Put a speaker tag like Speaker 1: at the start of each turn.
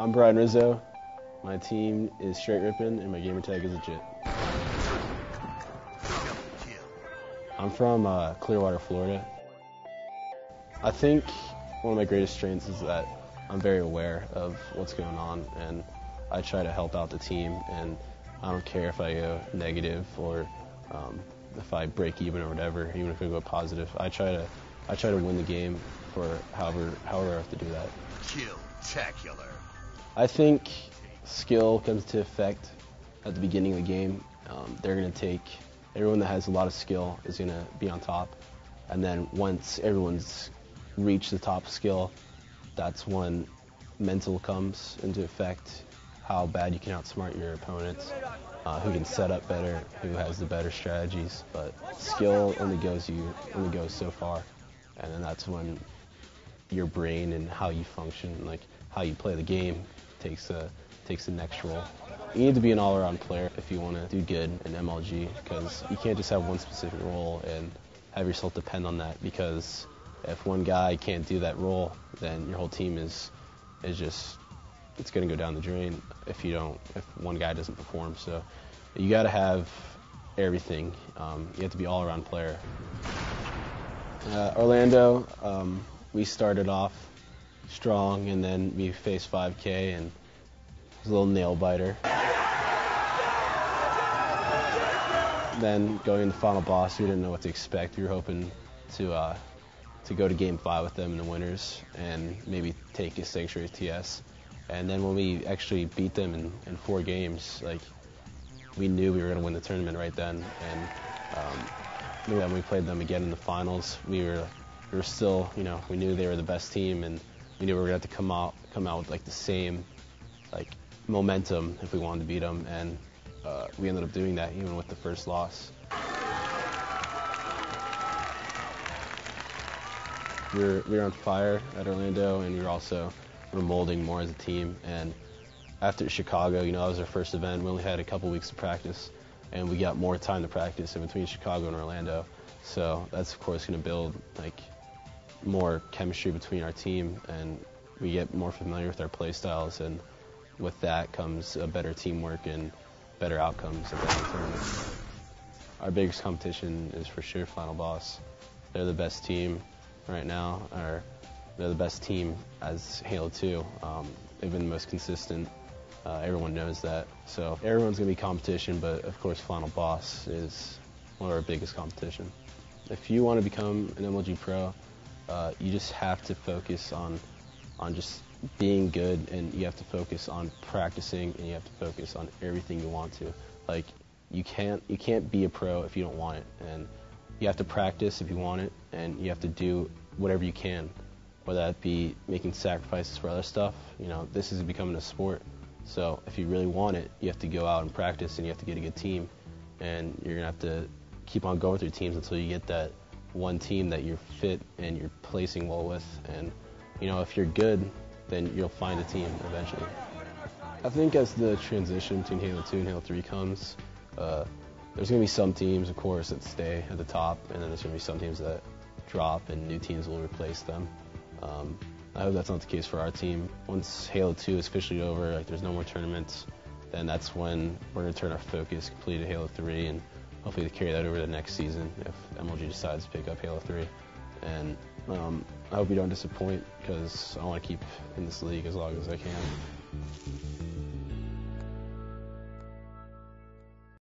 Speaker 1: I'm Brian Rizzo. My team is Straight Rippin', and my gamer tag is Legit. I'm from Clearwater, Florida. I think one of my greatest strengths is that I'm very aware of what's going on, and I try to help out the team, and I don't care if I go negative or if I break even or whatever, even if I go positive. I try to win the game for however I have to do that.
Speaker 2: Kill-tacular.
Speaker 1: I think skill comes to effect at the beginning of the game. They're going to take, everyone that has a lot of skill is going to be on top. And then once everyone's reached the top skill, that's when mental comes into effect, how bad you can outsmart your opponents, who can set up better, who has the better strategies. But skill only goes so far. And then that's when your brain and how you function, like how you play the game, takes the next role. You need to be an all-around player if you want to do good in MLG, because you can't just have one specific role and have yourself depend on that, because if one guy can't do that role, then your whole team is just, it's going to go down the drain if one guy doesn't perform. So you got to have everything. You have to be all-around player. Orlando, we started off strong, and then we faced 5K, and it was a little nail biter. Then going to Final Boss, we didn't know what to expect. We were hoping to go to Game 5 with them in the winners and maybe take a Sanctuary TS. And then when we actually beat them in 4 games, like, we knew we were going to win the tournament right then. And when we played them again in the finals, we were still, we knew they were the best team, and we knew we were going to have to come out with like the same momentum if we wanted to beat them, and we ended up doing that even with the first loss. We were on fire at Orlando, and we were molding more as a team. And after Chicago, that was our first event. We only had a couple weeks to practice, and we got more time to practice in between Chicago and Orlando. So that's of course going to build more chemistry between our team, and we get more familiar with our play styles, and with that comes a better teamwork and better outcomes at the tournament. Our biggest competition is for sure Final Boss. They're the best team right now, or they're the best team as Halo 2. They've been the most consistent. Everyone knows that. So everyone's going to be competition, but of course Final Boss is one of our biggest competition. If you want to become an MLG Pro, you just have to focus on just being good, and you have to focus on practicing, and you have to focus on everything you want to. Like, you can't be a pro if you don't want it, and you have to practice if you want it, and you have to do whatever you can, whether that be making sacrifices for other stuff. This is becoming a sport, so if you really want it, you have to go out and practice, and you have to get a good team, and you're gonna have to keep on going through teams until you get that one team that you're fit and you're placing well with. And if you're good, then you'll find a team eventually. I think as the transition between Halo 2 and Halo 3 comes, there's going to be some teams, of course, that stay at the top, and then there's going to be some teams that drop, and new teams will replace them. I hope that's not the case for our team. Once Halo 2 is officially over, there's no more tournaments, then that's when we're going to turn our focus completely to Halo 3, and hopefully to carry that over to the next season if MLG decides to pick up Halo 3. And I hope we don't disappoint, because I want to keep in this league as long as I can.